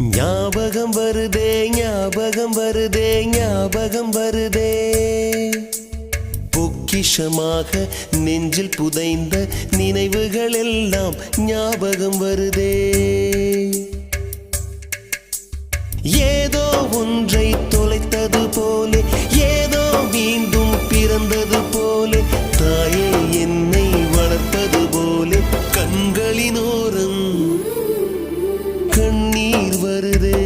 ஞாபகம் வருதே ஞாபகம் வருதே ஞாபகம் வருதே பொக்கிஷமாக நெஞ்சில் புதைந்த நினைவுகள் எல்லாம் ஞாபகம் வருதே ஏதோ ஒன்றை தொலைத்தது போலே ஏதோ மீண்டும் பிறந்தது போலே தாயே என்னை வளர்ப்பது போலே கண்களினோரம் கண்ணீர் வருதே